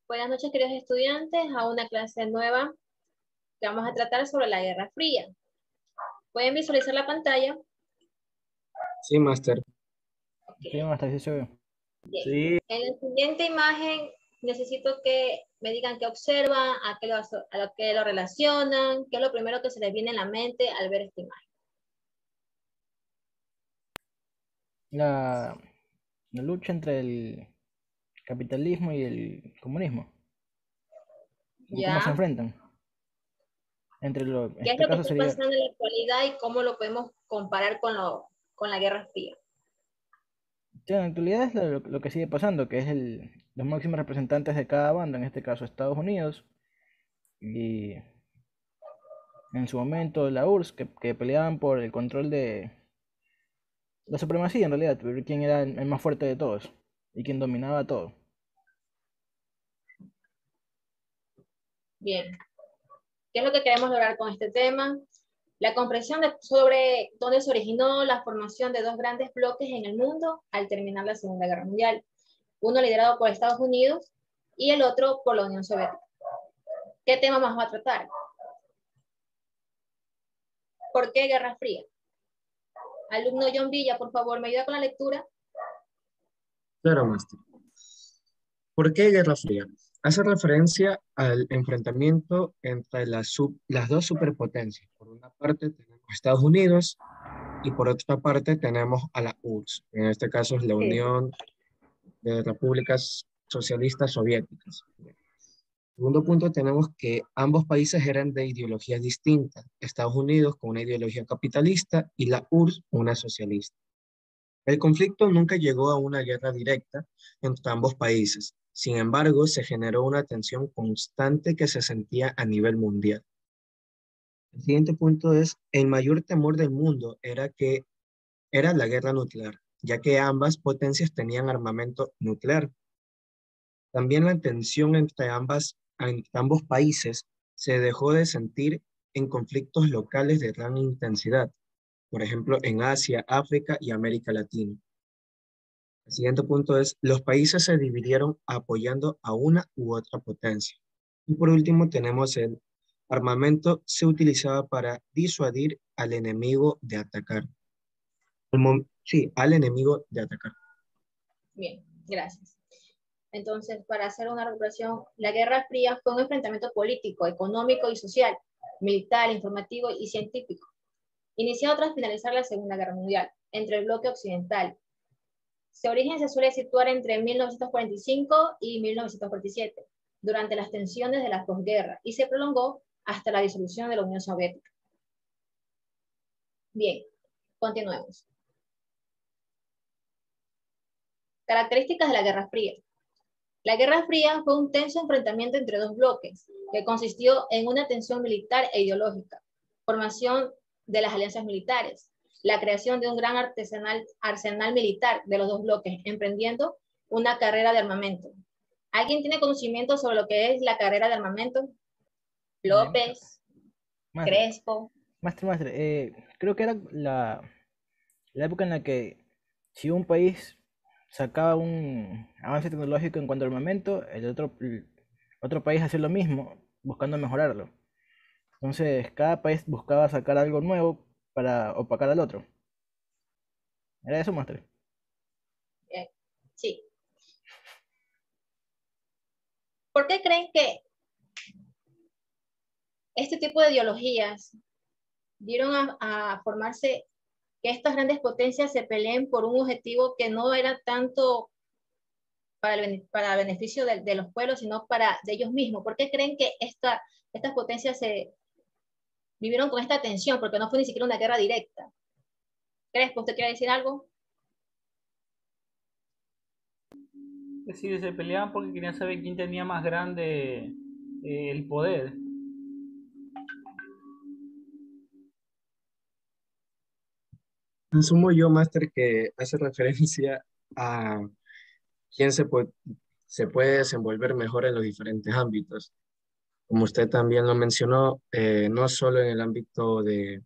Buenas noches, queridos estudiantes, a una clase nueva que vamos a tratar sobre la Guerra Fría. ¿Pueden visualizar la pantalla? Sí, máster. Sí, máster, sí se ve. Bien. Sí. En la siguiente imagen necesito que me digan qué observan, a lo que lo relacionan, qué es lo primero que se les viene en la mente al ver esta imagen. La lucha entre el capitalismo y el comunismo. ¿Y cómo se ¿Ya? enfrentan? En ¿Qué es este lo que caso está sería, pasando en la actualidad y cómo lo podemos comparar con la Guerra Fría? sí, en la actualidad es lo que sigue pasando, que es los máximos representantes de cada banda, en este caso Estados Unidos, y en su momento la URSS, que peleaban por el control de la supremacía en realidad, ver quién era el más fuerte de todos y quién dominaba todo. Bien. ¿Qué es lo que queremos lograr con este tema? La comprensión sobre dónde se originó la formación de dos grandes bloques en el mundo al terminar la Segunda Guerra Mundial. Uno liderado por Estados Unidos y el otro por la Unión Soviética. ¿Qué tema más va a tratar? ¿Por qué Guerra Fría? Alumno John Villa, por favor, ¿me ayuda con la lectura? Claro, máster. ¿Por qué Guerra Fría? Hace referencia al enfrentamiento entre las dos superpotencias. Por una parte tenemos Estados Unidos y por otra parte tenemos a la URSS. En este caso es la Sí. Unión de Repúblicas Socialistas Soviéticas. Segundo punto, tenemos que ambos países eran de ideologías distintas. Estados Unidos con una ideología capitalista y la URSS una socialista. El conflicto nunca llegó a una guerra directa entre ambos países. Sin embargo, se generó una tensión constante que se sentía a nivel mundial. El siguiente punto es, el mayor temor del mundo era la guerra nuclear, ya que ambas potencias tenían armamento nuclear. También la tensión entre ambos países se dejó de sentir en conflictos locales de gran intensidad, por ejemplo, en Asia, África y América Latina. El siguiente punto es, los países se dividieron apoyando a una u otra potencia. Y por último tenemos el armamento se utilizaba para disuadir al enemigo de atacar. Sí, al enemigo de atacar. Bien, gracias. Entonces, para hacer una recuperación, la Guerra Fría fue un enfrentamiento político, económico y social, militar, informativo y científico, iniciado tras finalizar la Segunda Guerra Mundial, entre el bloque occidental. Su origen se suele situar entre 1945 y 1947, durante las tensiones de la posguerra, y se prolongó hasta la disolución de la Unión Soviética. Bien, continuemos. Características de la Guerra Fría. La Guerra Fría fue un tenso enfrentamiento entre dos bloques, que consistió en una tensión militar e ideológica, formación de las alianzas militares, la creación de un gran arsenal militar de los dos bloques, emprendiendo una carrera de armamento. ¿Alguien tiene conocimiento sobre lo que es la carrera de armamento? López, Máster, Crespo. máster, creo que era la época en la que si un país sacaba un avance tecnológico en cuanto a armamento, otro país hacía lo mismo, buscando mejorarlo. Entonces, cada país buscaba sacar algo nuevo para opacar al otro. ¿Era eso, máster? Sí. ¿Por qué creen que este tipo de ideologías dieron a formarse que estas grandes potencias se peleen por un objetivo que no era tanto para el beneficio de los pueblos, sino para de ellos mismos? ¿Por qué creen que estas potencias se vivieron con esta tensión? Porque no fue ni siquiera una guerra directa. Crespo, ¿usted quiere decir algo? Es decir, se peleaban porque querían saber quién tenía más grande el poder. Asumo yo, máster, que hace referencia a quién se puede desenvolver mejor en los diferentes ámbitos. Como usted también lo mencionó, no solo en el ámbito de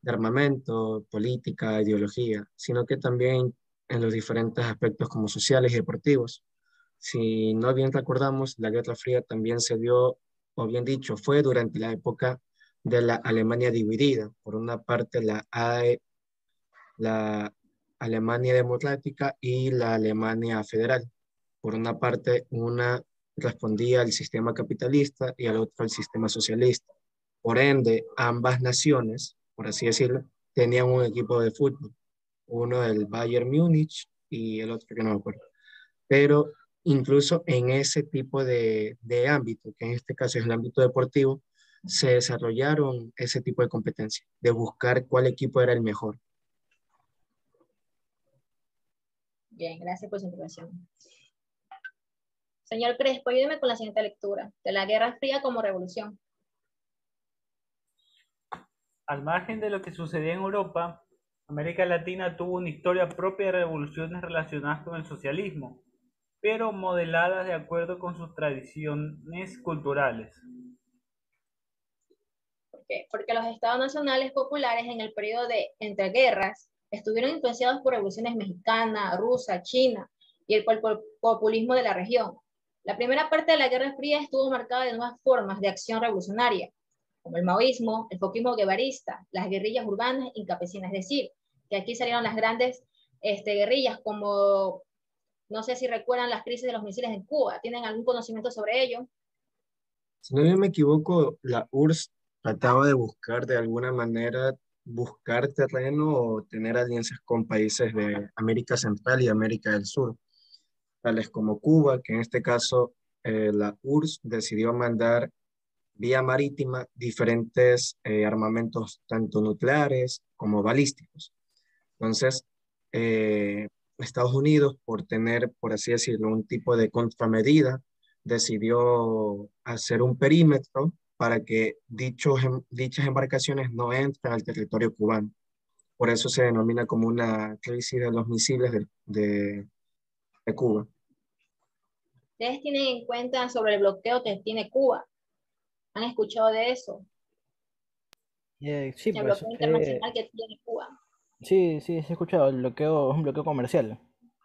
armamento, política, ideología, sino que también en los diferentes aspectos como sociales y deportivos. Si no bien recordamos, la Guerra Fría también se dio, o bien dicho, fue durante la época de la Alemania dividida. Por una parte, la Alemania Democrática y la Alemania Federal. Por una parte, una respondía al sistema capitalista y al otro al sistema socialista. Por ende, ambas naciones, por así decirlo, tenían un equipo de fútbol, uno el Bayern Múnich y el otro que no me acuerdo. Pero incluso en ese tipo de ámbito, que en este caso es el ámbito deportivo, se desarrollaron ese tipo de competencias, de buscar cuál equipo era el mejor. Bien, gracias por su intervención. Señor Crespo, ayúdeme con la siguiente lectura, de la Guerra Fría como revolución. Al margen de lo que sucedía en Europa, América Latina tuvo una historia propia de revoluciones relacionadas con el socialismo, pero modeladas de acuerdo con sus tradiciones culturales. ¿Por qué? Porque los estados nacionales populares en el periodo de entreguerras estuvieron influenciados por revoluciones mexicana, rusa, china y el populismo de la región. La primera parte de la Guerra Fría estuvo marcada de nuevas formas de acción revolucionaria, como el maoísmo, el foquismo guevarista, las guerrillas urbanas y campesinas. Es decir, que aquí salieron las grandes guerrillas, como, no sé si recuerdan las crisis de los misiles en Cuba. ¿Tienen algún conocimiento sobre ello? Si no me equivoco, la URSS trataba de buscar de alguna manera, buscar terreno o tener alianzas con países de América Central y América del Sur, tales como Cuba, que en este caso la URSS decidió mandar vía marítima diferentes armamentos, tanto nucleares como balísticos. Entonces, Estados Unidos, por tener, por así decirlo, un tipo de contramedida, decidió hacer un perímetro para que dichas embarcaciones no entren al territorio cubano. Por eso se denomina como una crisis de los misiles de Cuba. ¿Ustedes tienen en cuenta sobre el bloqueo que tiene Cuba? ¿Han escuchado de eso? Sí, El pues bloqueo internacional que tiene Cuba. sí, sí, he escuchado, el bloqueo es un bloqueo comercial,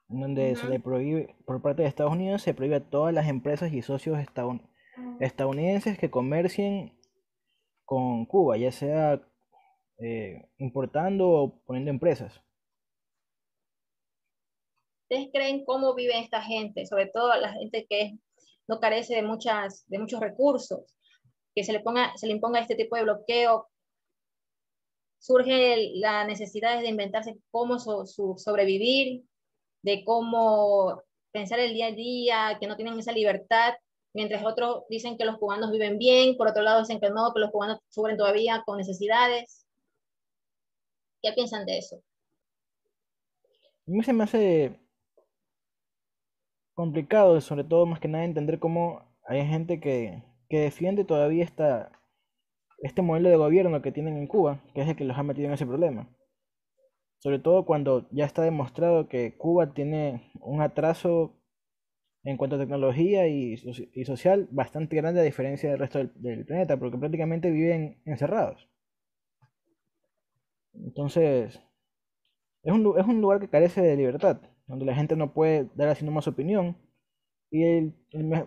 en donde se le prohíbe, por parte de Estados Unidos, se prohíbe a todas las empresas y socios estadounidenses que comercien con Cuba, ya sea importando o poniendo empresas. ¿Ustedes creen cómo vive esta gente? Sobre todo la gente que no carece de muchos recursos, que se le imponga este tipo de bloqueo. Surge la necesidad de inventarse cómo sobrevivir, de cómo pensar el día a día, que no tienen esa libertad, mientras otros dicen que los cubanos viven bien, por otro lado dicen que no, que los cubanos sufren todavía con necesidades. ¿Qué piensan de eso? A mí se me hace complicado, sobre todo más que nada entender cómo hay gente que defiende todavía este modelo de gobierno que tienen en Cuba, que es el que los ha metido en ese problema. Sobre todo cuando ya está demostrado que Cuba tiene un atraso en cuanto a tecnología y social bastante grande a diferencia del resto del planeta, porque prácticamente viven encerrados. Entonces, es un lugar que carece de libertad, donde la gente no puede dar así nomás su opinión. Y el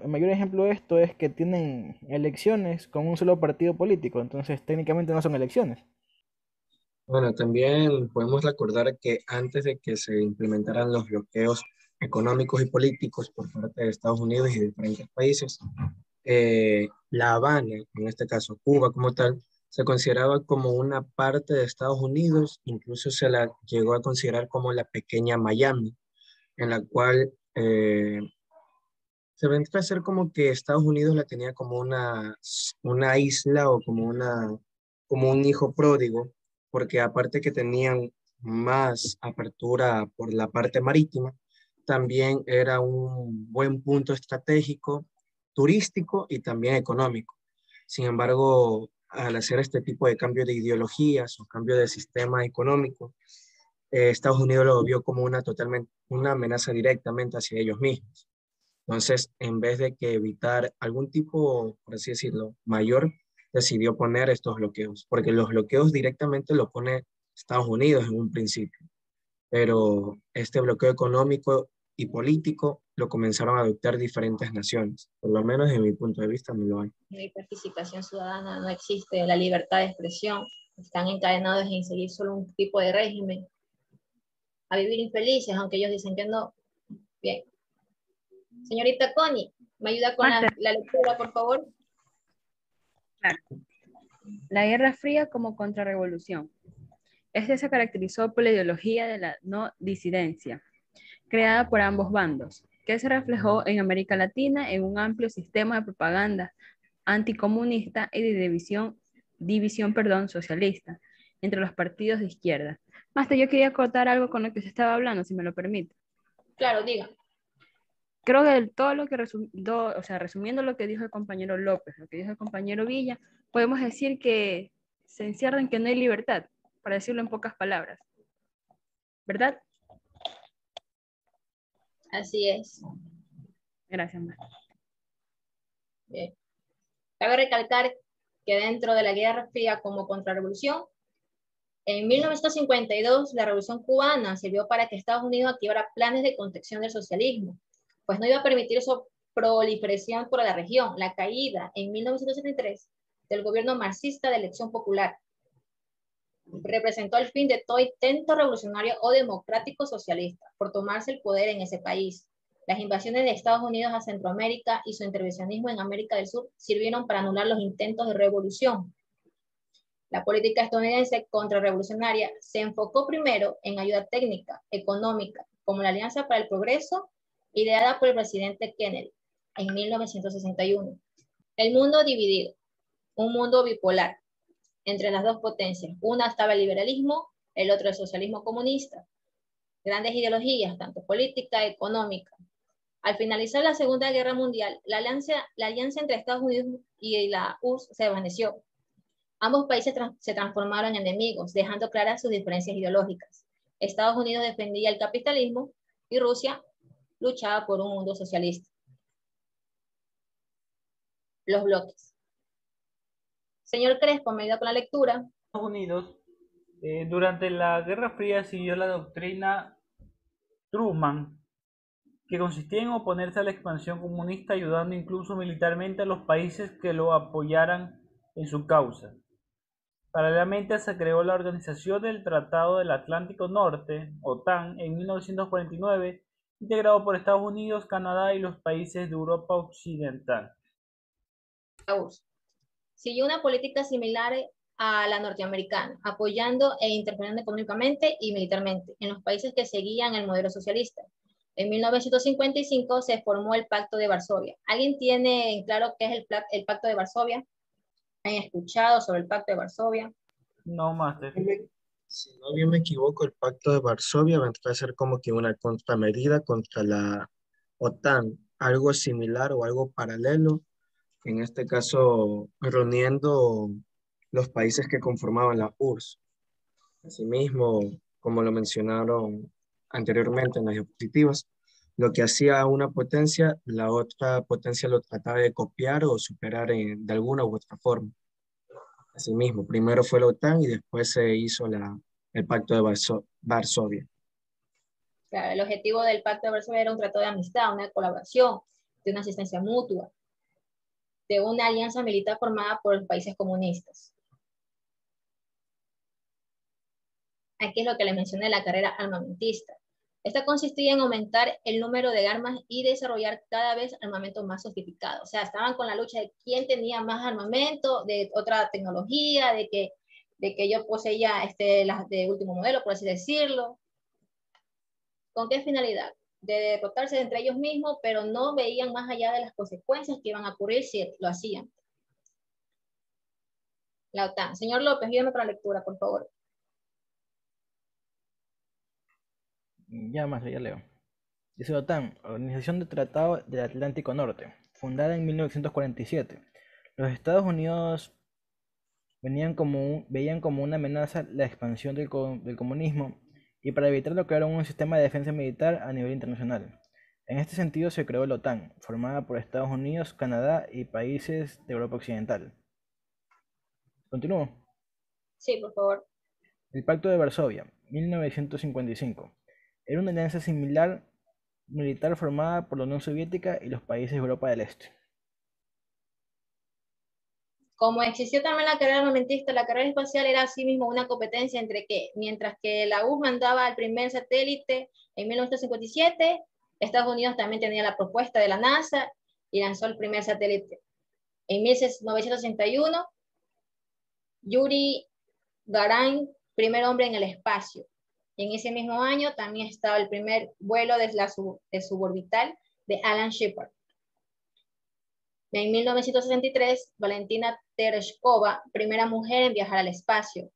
mayor ejemplo de esto es que tienen elecciones con un solo partido político, entonces técnicamente no son elecciones. Bueno, también podemos recordar que antes de que se implementaran los bloqueos económicos y políticos por parte de Estados Unidos y de diferentes países, La Habana, en este caso Cuba como tal, se consideraba como una parte de Estados Unidos, incluso se la llegó a considerar como la pequeña Miami, en la cual se vendría a ser como que Estados Unidos la tenía como una isla o como un hijo pródigo, porque aparte que tenían más apertura por la parte marítima, también era un buen punto estratégico, turístico y también económico. Sin embargo, al hacer este tipo de cambio de ideologías o cambio de sistema económico, Estados Unidos lo vio como una amenaza directamente hacia ellos mismos. Entonces, en vez de que evitar algún tipo, por así decirlo, mayor, decidió poner estos bloqueos, porque los bloqueos directamente lo pone Estados Unidos en un principio, pero este bloqueo económico y político lo comenzaron a adoptar diferentes naciones. Por lo menos desde mi punto de vista no lo hay. No hay participación ciudadana, no existe la libertad de expresión, están encadenados en seguir solo un tipo de régimen, a vivir infelices, aunque ellos dicen que no. Bien. Señorita Connie, ¿me ayuda con la lectura, por favor? Claro. La Guerra Fría como contrarrevolución. Este se caracterizó por la ideología de la no disidencia, creada por ambos bandos, que se reflejó en América Latina en un amplio sistema de propaganda anticomunista y de división socialista entre los partidos de izquierda. Master, yo quería acotar algo con lo que se estaba hablando, si me lo permite. Claro, diga. Creo que todo lo que resumiendo lo que dijo el compañero López, lo que dijo el compañero Villa, podemos decir que se encierra en que no hay libertad, para decirlo en pocas palabras. ¿Verdad? Así es. Gracias, Master. Bien. Cabe recalcar que dentro de la Guerra Fría como contrarrevolución, en 1952 la Revolución Cubana sirvió para que Estados Unidos activara planes de contención del socialismo, pues no iba a permitir su proliferación por la región. La caída en 1973 del gobierno marxista de elección popular representó el fin de todo intento revolucionario o democrático socialista por tomarse el poder en ese país. Las invasiones de Estados Unidos a Centroamérica y su intervencionismo en América del Sur sirvieron para anular los intentos de revolución. La política estadounidense contrarrevolucionaria se enfocó primero en ayuda técnica, económica, como la Alianza para el Progreso, ideada por el presidente Kennedy en 1961. El mundo dividido, un mundo bipolar entre las dos potencias. Una estaba el liberalismo, el otro el socialismo comunista. Grandes ideologías, tanto política, económica. Al finalizar la Segunda Guerra Mundial, la alianza entre Estados Unidos y la URSS se desvaneció. Ambos países se transformaron en enemigos, dejando claras sus diferencias ideológicas. Estados Unidos defendía el capitalismo y Rusia luchaba por un mundo socialista. Los bloques. Señor Crespo, me ayuda con la lectura. Estados Unidos, durante la Guerra Fría siguió la doctrina Truman, que consistía en oponerse a la expansión comunista, ayudando incluso militarmente a los países que lo apoyaran en su causa. Paralelamente se creó la Organización del Tratado del Atlántico Norte, OTAN, en 1949, integrado por Estados Unidos, Canadá y los países de Europa Occidental. Siguió una política similar a la norteamericana, apoyando e interviniendo económicamente y militarmente en los países que seguían el modelo socialista. En 1955 se formó el Pacto de Varsovia. ¿Alguien tiene en claro qué es el Pacto de Varsovia? ¿Han escuchado sobre el Pacto de Varsovia? No, Master. Si no bien me equivoco, el Pacto de Varsovia vendrá a ser como que una contramedida contra la OTAN, algo similar o algo paralelo, en este caso reuniendo los países que conformaban la URSS. Asimismo, como lo mencionaron anteriormente en las diapositivas, lo que hacía una potencia, la otra potencia lo trataba de copiar o superar de alguna u otra forma. Asimismo, primero fue la OTAN y después se hizo el Pacto de Varsovia. Claro, el objetivo del Pacto de Varsovia era un tratado de amistad, una colaboración, de una asistencia mutua, de una alianza militar formada por los países comunistas. Aquí es lo que les mencioné, la carrera armamentista. Esta consistía en aumentar el número de armas y desarrollar cada vez armamento más sofisticado. O sea, estaban con la lucha de quién tenía más armamento, de otra tecnología, de que yo poseía las de último modelo, por así decirlo. ¿Con qué finalidad? De derrotarse entre ellos mismos, pero no veían más allá de las consecuencias que iban a ocurrir si lo hacían. La OTAN. Señor López, ayúdame con la lectura, por favor. Ya más, ya leo. Dice OTAN, Organización de Tratado del Atlántico Norte, fundada en 1947. Los Estados Unidos veían como una amenaza la expansión del comunismo y para evitarlo crearon un sistema de defensa militar a nivel internacional. En este sentido se creó la OTAN, formada por Estados Unidos, Canadá y países de Europa Occidental. ¿Continúo? Sí, por favor. El Pacto de Varsovia, 1955. Era una alianza similar militar formada por la Unión Soviética y los países de Europa del Este. Como existió también la carrera armamentista, la carrera espacial era asimismo una competencia entre que, mientras que la URSS mandaba el primer satélite en 1957, Estados Unidos también tenía la propuesta de la NASA y lanzó el primer satélite. En 1961, Yuri Gagarin, primer hombre en el espacio. En ese mismo año también estaba el primer vuelo de suborbital de Alan Shepard. En 1963, Valentina Tereshkova, primera mujer en viajar al espacio.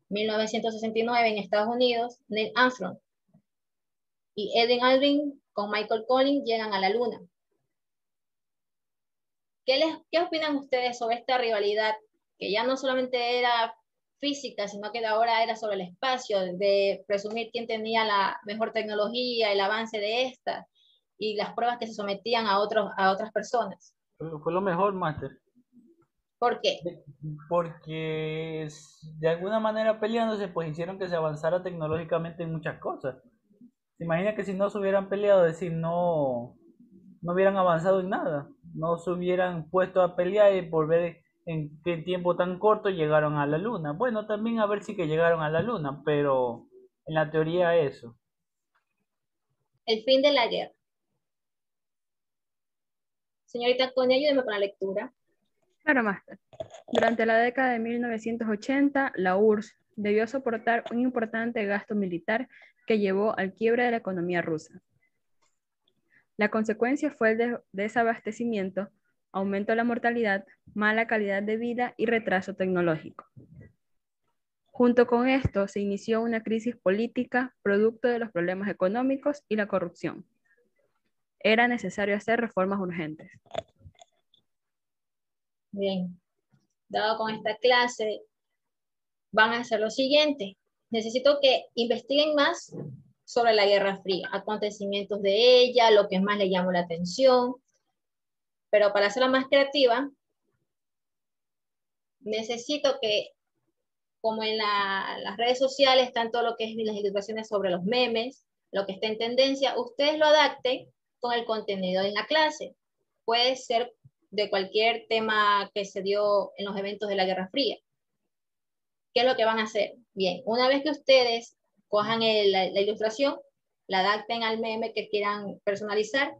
1969, en Estados Unidos, Neil Armstrong y Edwin Aldrin con Michael Collins llegan a la Luna. ¿Qué opinan ustedes sobre esta rivalidad que ya no solamente era física, sino que ahora era sobre el espacio, de presumir quién tenía la mejor tecnología, el avance de esta y las pruebas que se sometían a otras personas? Fue lo mejor, Master. ¿Por qué? Porque de alguna manera peleándose, pues hicieron que se avanzara tecnológicamente en muchas cosas. Se imagina que si no se hubieran peleado, es decir, no hubieran avanzado en nada, no se hubieran puesto a pelear y por ver en qué tiempo tan corto llegaron a la luna. Bueno, también a ver si que llegaron a la luna, pero en la teoría eso. El fin de la guerra. Señorita Connie, ayúdeme con la lectura. Claro, Máster. Durante la década de 1980, la URSS debió soportar un importante gasto militar que llevó al quiebre de la economía rusa. La consecuencia fue el desabastecimiento, aumento de la mortalidad, mala calidad de vida y retraso tecnológico. Junto con esto, se inició una crisis política producto de los problemas económicos y la corrupción. Era necesario hacer reformas urgentes. Bien, dado con esta clase, van a hacer lo siguiente. Necesito que investiguen más sobre la Guerra Fría, acontecimientos de ella, lo que más le llamó la atención. Pero para hacerla más creativa, necesito que, como en las redes sociales, están todo lo que es las ilustraciones sobre los memes, lo que está en tendencia, ustedes lo adapten con el contenido en la clase. Puede ser de cualquier tema que se dio en los eventos de la Guerra Fría. ¿Qué es lo que van a hacer? Bien, una vez que ustedes cojan la ilustración, la adapten al meme que quieran personalizar,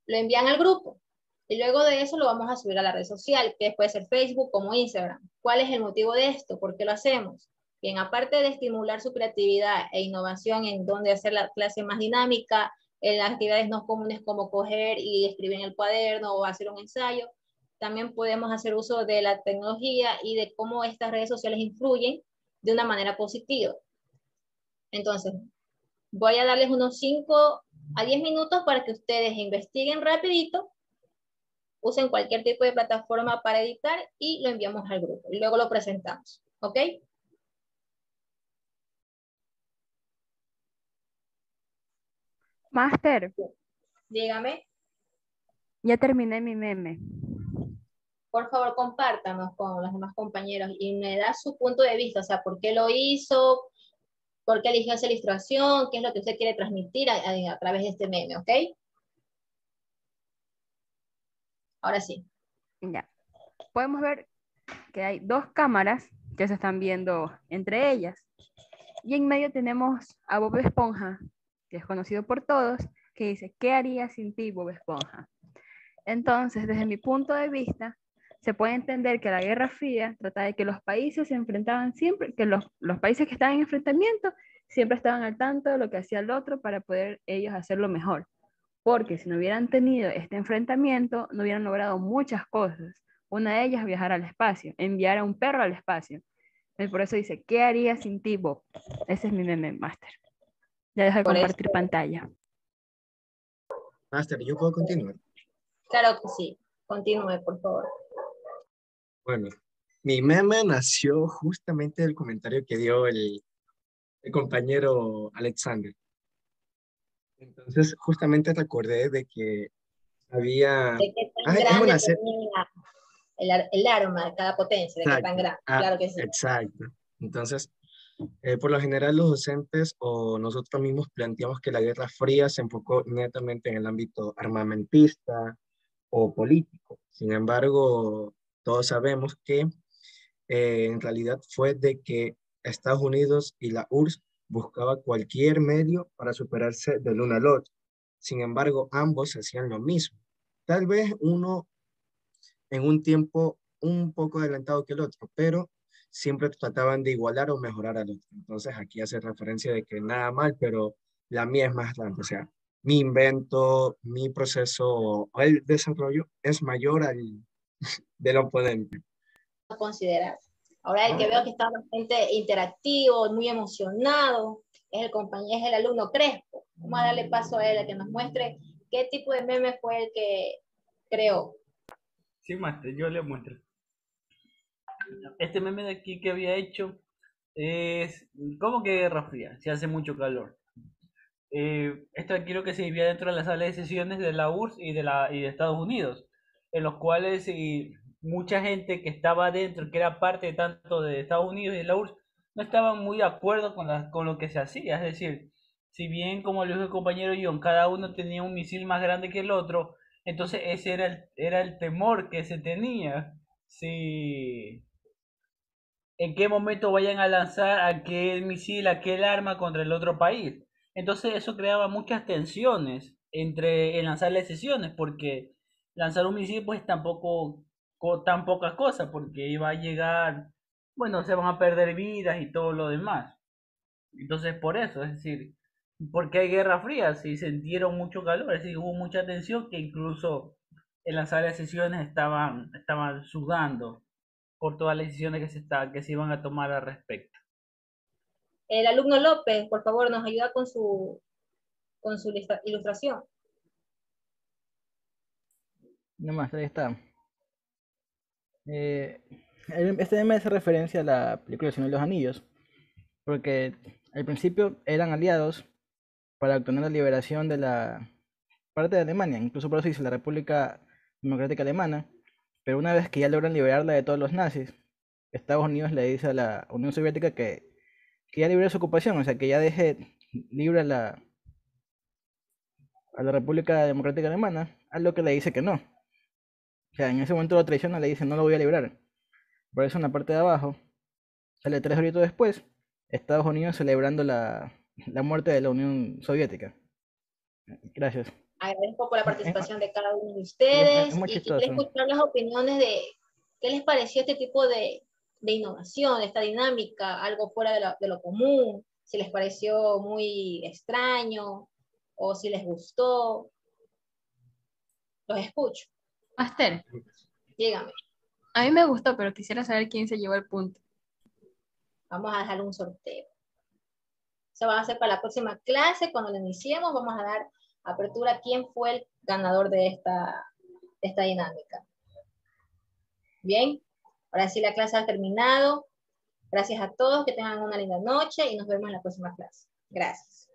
lo envían al grupo. Y luego de eso lo vamos a subir a la red social, que puede ser Facebook como Instagram. ¿Cuál es el motivo de esto? ¿Por qué lo hacemos? Bien, aparte de estimular su creatividad e innovación en donde hacer la clase más dinámica, en las actividades no comunes como coger y escribir en el cuaderno o hacer un ensayo, también podemos hacer uso de la tecnología y de cómo estas redes sociales influyen de una manera positiva. Entonces, voy a darles unos 5 a 10 minutos para que ustedes investiguen rapidito, usen cualquier tipo de plataforma para editar y lo enviamos al grupo. Y luego lo presentamos, ¿ok? Máster, Dígame, ya terminé mi meme. por favor, compártanos con los demás compañeros y me da su punto de vista, o sea, por qué lo hizo, por qué eligió esa ilustración, qué es lo que usted quiere transmitir a través de este meme, ¿ok? Ahora sí. Ya. Podemos ver que hay dos cámaras que se están viendo entre ellas. Y en medio tenemos a Bob Esponja, que es conocido por todos, que dice, ¿qué haría sin ti, Bob Esponja? Entonces, desde mi punto de vista, se puede entender que la Guerra Fría trata de que los países se enfrentaban siempre, que los países que estaban en enfrentamiento siempre estaban al tanto de lo que hacía el otro para poder ellos hacerlo mejor. Porque si no hubieran tenido este enfrentamiento, no hubieran logrado muchas cosas. Una de ellas, viajar al espacio, enviar a un perro al espacio. Y por eso dice, ¿qué haría sin ti, Bob? Ese es mi meme, Master. Ya deja de Por eso, compartir pantalla. Master, ¿yo puedo continuar? claro que sí. Continúe, por favor. Bueno, mi meme nació justamente del comentario que dio el compañero Alexander. Entonces, justamente recordé de que había... ¿De qué tan es grande una serie... tenía el arma de cada potencia? ¿De qué tan Exacto, grande? Claro que sí. exacto. Entonces, Por lo general, los docentes o nosotros mismos planteamos que la Guerra Fría se enfocó netamente en el ámbito armamentista o político. Sin embargo, todos sabemos que en realidad fue de que Estados Unidos y la URSS buscaba cualquier medio para superarse del uno al otro. Sin embargo, ambos hacían lo mismo. Tal vez uno en un tiempo un poco adelantado que el otro, pero siempre trataban de igualar o mejorar al otro. Entonces aquí hace referencia de que nada mal, pero la mía es más grande. O sea, mi invento, mi proceso o el desarrollo es mayor al del oponente. A considerar. Ahora el que veo que está bastante interactivo, muy emocionado, es el compañero, es el alumno Crespo. Vamos a darle paso a él a que nos muestre qué tipo de meme fue el que creó. Sí, maestro, yo le muestro. Este meme de aquí que había hecho es como que Guerra Fría, si hace mucho calor. Esto quiero que se vivía dentro de la sala de sesiones de la URSS y de Estados Unidos, en los cuales mucha gente que estaba dentro, que era parte tanto de Estados Unidos y de la URSS, no estaban muy de acuerdo con lo que se hacía. Es decir, si bien, como le dijo el compañero John, cada uno tenía un misil más grande que el otro, entonces ese era el temor que se tenía. Si en qué momento vayan a lanzar aquel misil, aquel arma contra el otro país. Entonces eso creaba muchas tensiones en lanzar las sesiones, porque lanzar un misil pues tampoco tan poca cosa, porque iba a llegar, bueno, se van a perder vidas y todo lo demás. Entonces por eso, es decir, porque hay guerra fría, si sintieron mucho calor, es decir, hubo mucha tensión que incluso en las salas de sesiones estaban sudando por todas las decisiones que se iban a tomar al respecto. El alumno López, por favor, nos ayuda con su ilustración. Nomás, ahí está. Este meme hace referencia a la película El Señor de los Anillos, porque al principio eran aliados para obtener la liberación de la parte de Alemania, incluso por eso dice la República Democrática Alemana, pero una vez que ya logran liberarla de todos los nazis, Estados Unidos le dice a la Unión Soviética que ya libere su ocupación, o sea, que ya deje libre a la República Democrática Alemana, a lo que le dice que no. O sea, en ese momento lo traiciona, le dice no lo voy a liberar. Por eso en la parte de abajo, sale 3 horitos después, Estados Unidos celebrando la muerte de la Unión Soviética. Gracias. Agradezco por la participación de cada uno de Sí, ustedes muy y quisiera chistoso. escuchar las opiniones de qué les pareció este tipo de innovación, de esta dinámica, algo fuera de lo común, si les pareció muy extraño o si les gustó. Los escucho. Master, Dígame. a mí me gustó, pero quisiera saber quién se llevó el punto. Vamos a dejar un sorteo. Se va a hacer para la próxima clase. Cuando lo iniciemos, vamos a dar apertura a quién fue el ganador de esta dinámica. Bien, ahora sí la clase ha terminado. Gracias a todos, que tengan una linda noche y nos vemos en la próxima clase. Gracias.